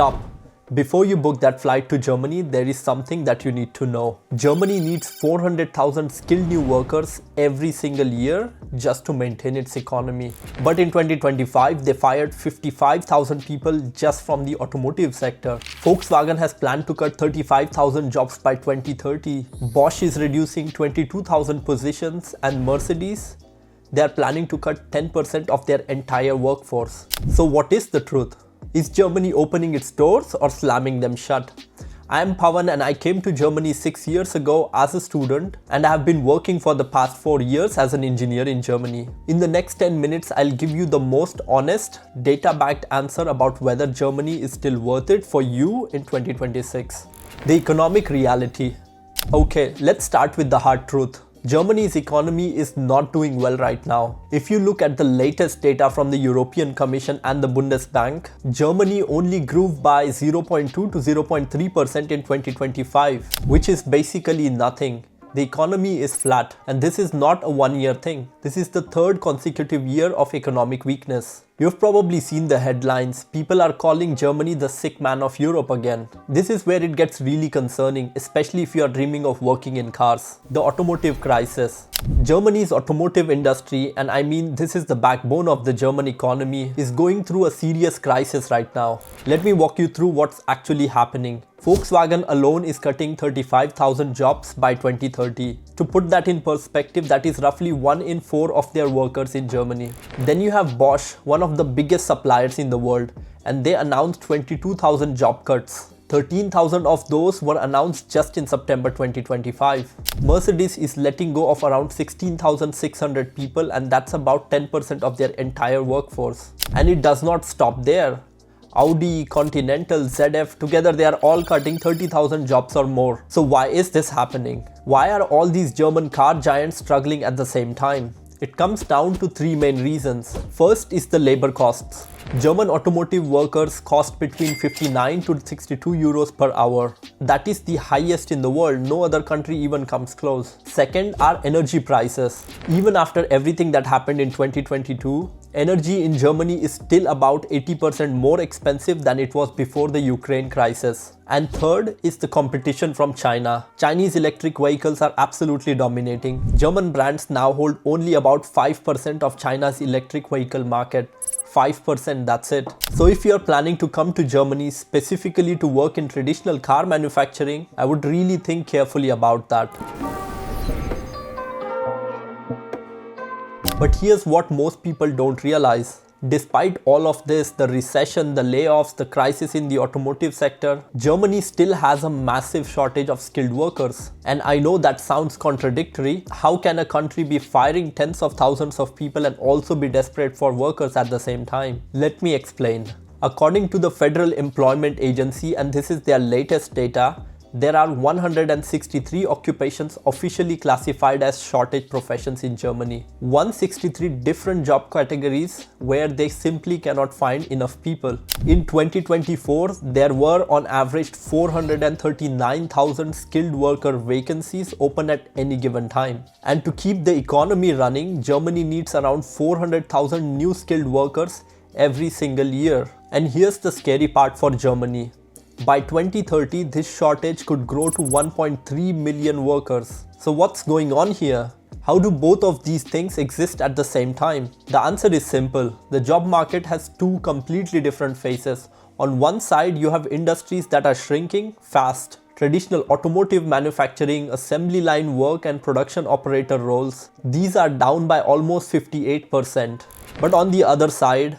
Stop. Before you book that flight to Germany, there is something that you need to know. Germany needs 400,000 skilled new workers every single year just to maintain its economy. But in 2025, they fired 55,000 people just from the automotive sector. Volkswagen has planned to cut 35,000 jobs by 2030. Bosch is reducing 22,000 positions, and Mercedes, they are planning to cut 10% of their entire workforce. So what is the truth? Is Germany opening its doors or slamming them shut? I am Pawan and I came to Germany 6 years ago as a student, and I have been working for the past 4 years as an engineer in Germany. In the next 10 minutes, I'll give you the most honest, data-backed answer about whether Germany is still worth it for you in 2026. The economic reality. Okay, let's start with the hard truth. Germany's economy is not doing well right now. If you look at the latest data from the European Commission and the Bundesbank, Germany only grew by 0.2 to 0.3% in 2025, which is basically nothing. The economy is flat, and this is not a one-year thing. This is the third consecutive year of economic weakness. You've probably seen the headlines. People are calling Germany the sick man of Europe again. This is where it gets really concerning, especially if you are dreaming of working in cars. The automotive crisis. Germany's automotive industry, and I mean this is the backbone of the German economy, is going through a serious crisis right now. Let me walk you through what's actually happening. Volkswagen alone is cutting 35,000 jobs by 2030. To put that in perspective, that is roughly 1 in 4 of their workers in Germany. Then you have Bosch, one of the biggest suppliers in the world, and they announced 22,000 job cuts. 13,000 of those were announced just in September 2025. Mercedes is letting go of around 16,600 people, and that's about 10% of their entire workforce. And it does not stop there. Audi, Continental, ZF, together they are all cutting 30,000 jobs or more. So why is this happening? Why are all these German car giants struggling at the same time? It comes down to 3 main reasons. First is the labor costs. German automotive workers cost between 59 to 62 euros per hour. That is the highest in the world. No other country even comes close. Second are energy prices. Even after everything that happened in 2022, energy in Germany is still about 80% more expensive than it was before the Ukraine crisis. And third is the competition from China. Chinese electric vehicles are absolutely dominating. German brands now hold only about 5% of China's electric vehicle market. 5%, that's it. So if you are planning to come to Germany specifically to work in traditional car manufacturing, I would really think carefully about that. But here's what most people don't realize. Despite all of this, the recession, the layoffs, the crisis in the automotive sector, Germany still has a massive shortage of skilled workers. And I know that sounds contradictory. How can a country be firing tens of thousands of people and also be desperate for workers at the same time? Let me explain. According to the Federal Employment Agency, and this is their latest data, there are 163 occupations officially classified as shortage professions in Germany. 163 different job categories where they simply cannot find enough people. In 2024, there were on average 439,000 skilled worker vacancies open at any given time. And to keep the economy running, Germany needs around 400,000 new skilled workers every single year. And here's the scary part for Germany. By 2030, this shortage could grow to 1.3 million workers. So what's going on here? How do both of these things exist at the same time? The answer is simple. The job market has two completely different phases. On one side, you have industries that are shrinking fast. Traditional automotive manufacturing, assembly line work, and production operator roles. These are down by almost 58%. But on the other side,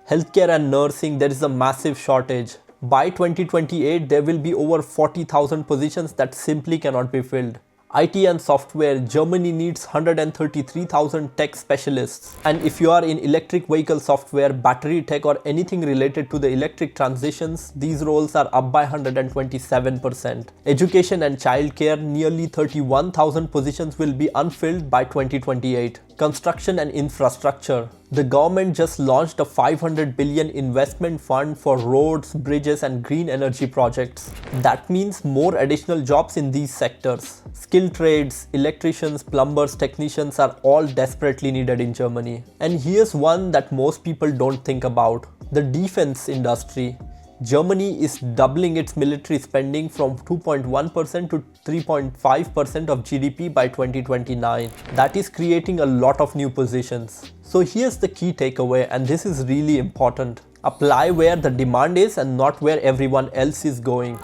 healthcare and nursing, there is a massive shortage. By 2028, there will be over 40,000 positions that simply cannot be filled. IT and software, Germany needs 133,000 tech specialists. And if you are in electric vehicle software, battery tech, or anything related to the electric transitions, these roles are up by 127%. Education and childcare, nearly 31,000 positions will be unfilled by 2028. Construction and infrastructure. The government just launched a 500 billion investment fund for roads, bridges, and green energy projects. That means more additional jobs in these sectors. Skilled trades, electricians, plumbers, technicians are all desperately needed in Germany. And here's one that most people don't think about: the defense industry. Germany is doubling its military spending from 2.1% to 3.5% of GDP by 2029. That is creating a lot of new positions. So here's the key takeaway, and this is really important. Apply where the demand is and not where everyone else is going.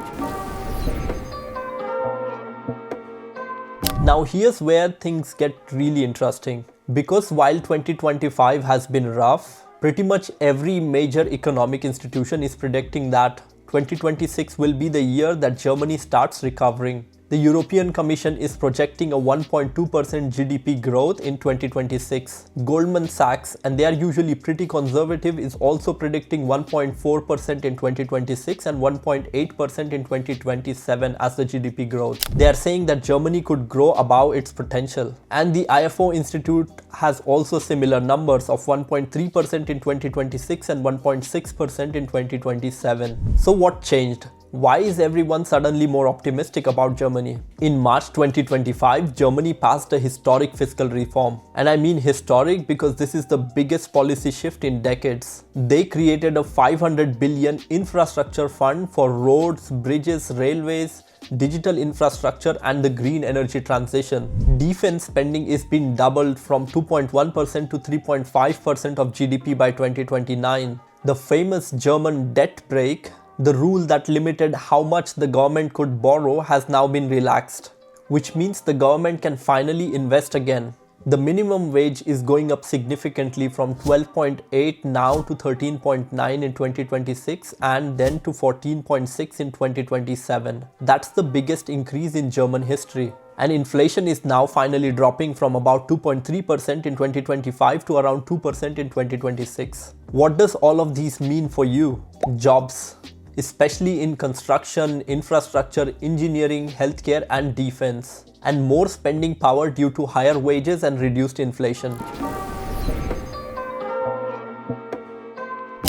Now here's where things get really interesting. Because while 2025 has been rough, pretty much every major economic institution is predicting that 2026 will be the year that Germany starts recovering. The European Commission is projecting a 1.2% GDP growth in 2026. Goldman Sachs, and they are usually pretty conservative, is also predicting 1.4% in 2026 and 1.8% in 2027 as the GDP growth. They are saying that Germany could grow above its potential. And the IFO Institute has also similar numbers of 1.3% in 2026 and 1.6% in 2027. So what changed? Why is everyone suddenly more optimistic about Germany? In March 2025, Germany passed a historic fiscal reform. And I mean historic because this is the biggest policy shift in decades. They created a 500 billion infrastructure fund for roads, bridges, railways, digital infrastructure and the green energy transition. Defense spending is being doubled from 2.1% to 3.5% of GDP by 2029. The famous German debt brake, the rule that limited how much the government could borrow, has now been relaxed, which means the government can finally invest again. The minimum wage is going up significantly from 12.8 now to 13.9 in 2026 and then to 14.6 in 2027. That's the biggest increase in German history. And inflation is now finally dropping from about 2.3% in 2025 to around 2% in 2026. What does all of these mean for you? Jobs, especially in construction, infrastructure, engineering, healthcare and defense. And more spending power due to higher wages and reduced inflation.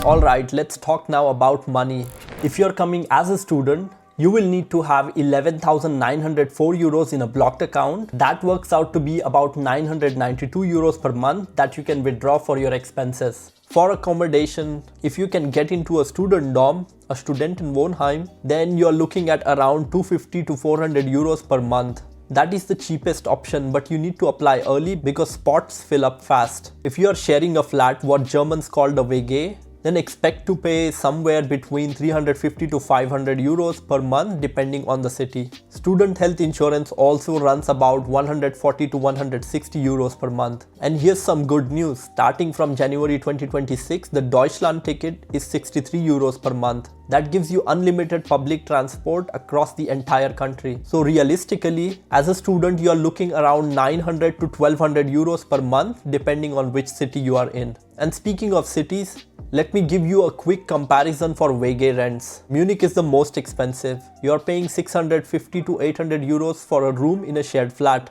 Alright, let's talk now about money. If you're coming as a student, you will need to have 11,904 euros in a blocked account. That works out to be about 992 euros per month that you can withdraw for your expenses. For accommodation, if you can get into a student dorm, a Studentenwohnheim, then you're looking at around 250 to 400 euros per month. That is the cheapest option, but you need to apply early because spots fill up fast. If you are sharing a flat, what Germans call a WG, then expect to pay somewhere between 350 to 500 euros per month depending on the city. Student health insurance also runs about 140 to 160 euros per month. And here's some good news. Starting from January 2026, the Deutschland ticket is 63 euros per month. That gives you unlimited public transport across the entire country. So realistically, as a student, you are looking around 900 to 1200 euros per month depending on which city you are in. And speaking of cities, let me give you a quick comparison for WG rents. Munich is the most expensive. You are paying 650 to 800 euros for a room in a shared flat.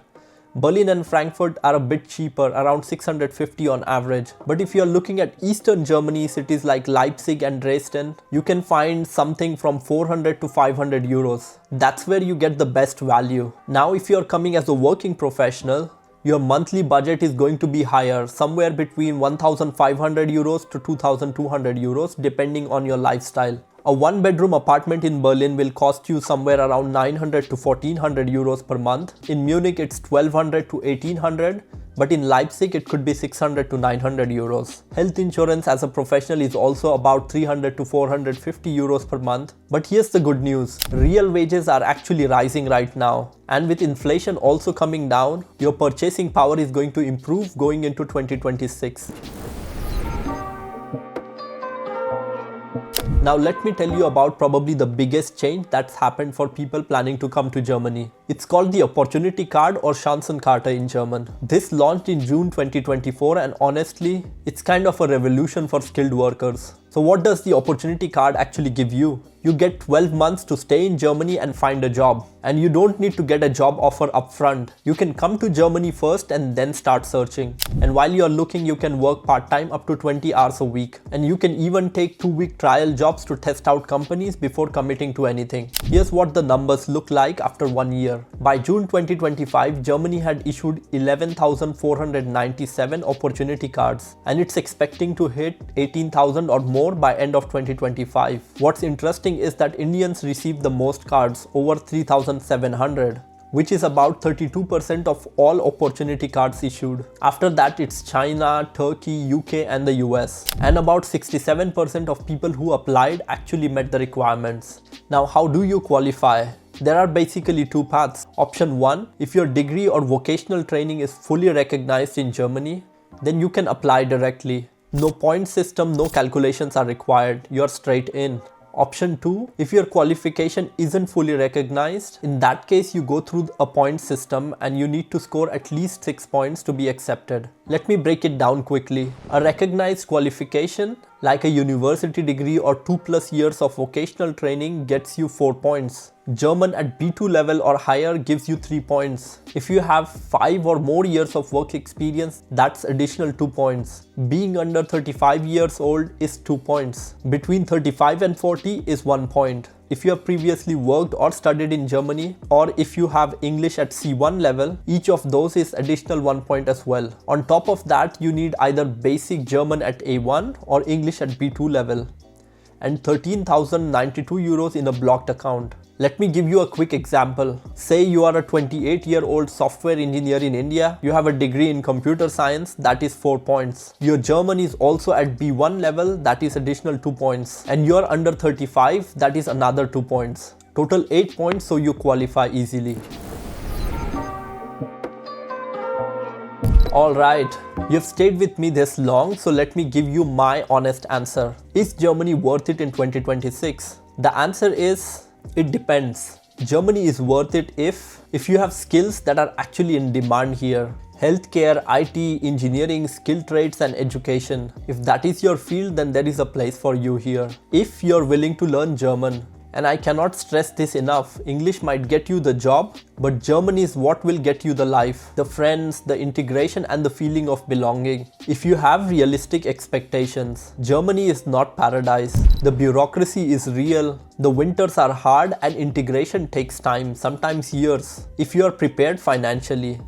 Berlin and Frankfurt are a bit cheaper, around 650 on average. But if you are looking at Eastern Germany, cities like Leipzig and Dresden, you can find something from 400 to 500 euros. That's where you get the best value. Now, if you are coming as a working professional, your monthly budget is going to be higher, somewhere between 1,500 euros to 2,200 euros depending on your lifestyle. A one-bedroom apartment in Berlin will cost you somewhere around 900 to 1,400 euros per month. In Munich, it's 1,200 to 1,800. But in Leipzig, it could be 600 to 900 euros. Health insurance as a professional is also about 300 to 450 euros per month. But here's the good news. Real wages are actually rising right now. And with inflation also coming down, your purchasing power is going to improve going into 2026. Now let me tell you about probably the biggest change that's happened for people planning to come to Germany. It's called the Opportunity Card or Chancenkarte in German. This launched in June 2024 and honestly, it's kind of a revolution for skilled workers. So what does the Opportunity Card actually give you? You get 12 months to stay in Germany and find a job. And you don't need to get a job offer upfront. You can come to Germany first and then start searching. And while you're looking, you can work part-time up to 20 hours a week. And you can even take 2-week trial jobs to test out companies before committing to anything. Here's what the numbers look like after 1 year. By June 2025, Germany had issued 11,497 Opportunity Cards. And it's expecting to hit 18,000 or more more by end of 2025. What's interesting is that Indians receive the most cards, over 3,700. Which is about 32% of all opportunity cards issued. After that, it's China, Turkey, UK and the US. And about 67% of people who applied actually met the requirements. Now, how do you qualify? There are basically two paths. Option 1, if your degree or vocational training is fully recognized in Germany, then you can apply directly. No point system, no calculations are required. You're straight in. Option 2, if your qualification isn't fully recognized, in that case you go through a point system and you need to score at least 6 points to be accepted. Let me break it down quickly. A recognized qualification, like a university degree or 2+ years of vocational training, gets you 4 points. German at B2 level or higher gives you 3 points. If you have 5 or more years of work experience, that's additional 2 points. Being under 35 years old is 2 points. Between 35 and 40 is 1 point. If you have previously worked or studied in Germany, or if you have English at C1 level, each of those is additional 1 point as well. On top of that, you need either basic German at A1 or English at B2 level. And 13,092 euros in a blocked account. Let me give you a quick example. Say you are a 28-year-old software engineer in India. You have a degree in computer science, that is 4 points. Your German is also at B1 level, that is additional 2 points. And you are under 35, that is another 2 points. Total 8 points, so you qualify easily. Alright, you've stayed with me this long, so let me give you my honest answer. Is Germany worth it in 2026? The answer is, it depends. Germany is worth it if you have skills that are actually in demand here. Healthcare, IT, engineering, skilled trades and education. If that is your field, then there is a place for you here. If you're willing to learn German. And I cannot stress this enough, English might get you the job, but German is what will get you the life, the friends, the integration and the feeling of belonging. If you have realistic expectations, Germany is not paradise. The bureaucracy is real, the winters are hard and integration takes time, sometimes years, if you are prepared financially.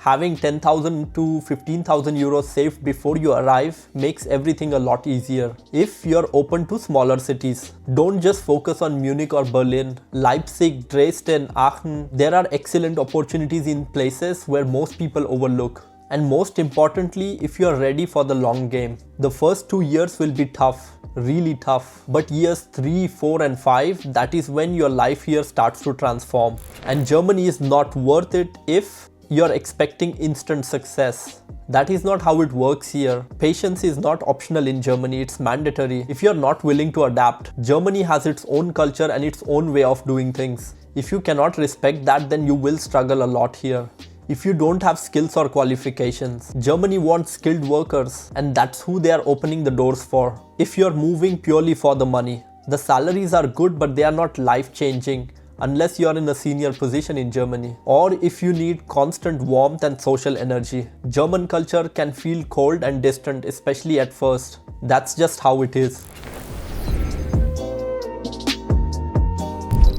Having 10,000 to 15,000 euros saved before you arrive makes everything a lot easier. If you're open to smaller cities, don't just focus on Munich or Berlin. Leipzig, Dresden, Aachen, there are excellent opportunities in places where most people overlook. And most importantly, if you're ready for the long game. The first 2 years will be tough, really tough. But years 3, 4 and 5, that is when your life here starts to transform. And Germany is not worth it if you're expecting instant success. That is not how it works here. Patience is not optional in Germany, it's mandatory. If you're not willing to adapt, Germany has its own culture and its own way of doing things. If you cannot respect that, then you will struggle a lot here. If you don't have skills or qualifications, Germany wants skilled workers, and that's who they are opening the doors for. If you're moving purely for the money, the salaries are good, but they are not life-changing. Unless you are in a senior position in Germany, or if you need constant warmth and social energy. German culture can feel cold and distant, especially at first. That's just how it is.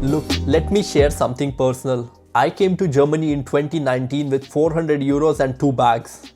Look, let me share something personal. I came to Germany in 2019 with 400 euros and 2 bags.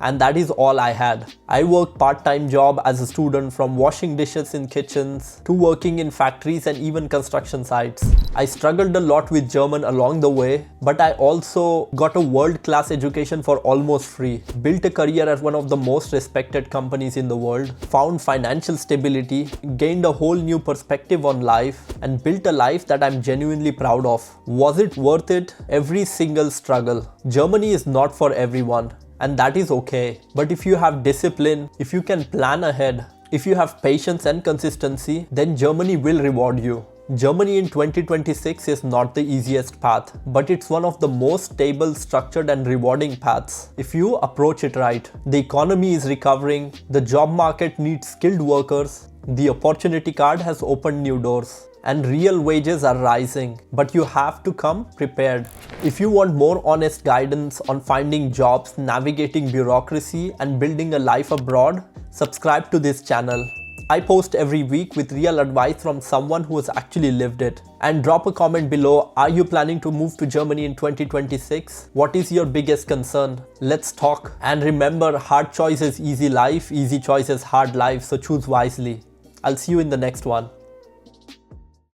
And that is all I had. I worked part-time job as a student, from washing dishes in kitchens to working in factories and even construction sites. I struggled a lot with German along the way, but I also got a world-class education for almost free, built a career at one of the most respected companies in the world, found financial stability, gained a whole new perspective on life, and built a life that I'm genuinely proud of. Was it worth it? Every single struggle. Germany is not for everyone. And that is okay. But if you have discipline, if you can plan ahead, if you have patience and consistency, then Germany will reward you. Germany in 2026 is not the easiest path, but it's one of the most stable, structured and rewarding paths if you approach it right. The economy is recovering, the job market needs skilled workers, the opportunity card has opened new doors. And real wages are rising, but you have to come prepared. If you want more honest guidance on finding jobs, navigating bureaucracy, and building a life abroad, subscribe to this channel. I post every week with real advice from someone who has actually lived it. And drop a comment below, are you planning to move to Germany in 2026? What is your biggest concern? Let's talk. And remember, hard choice is easy life, easy choice is hard life, so choose wisely. I'll see you in the next one.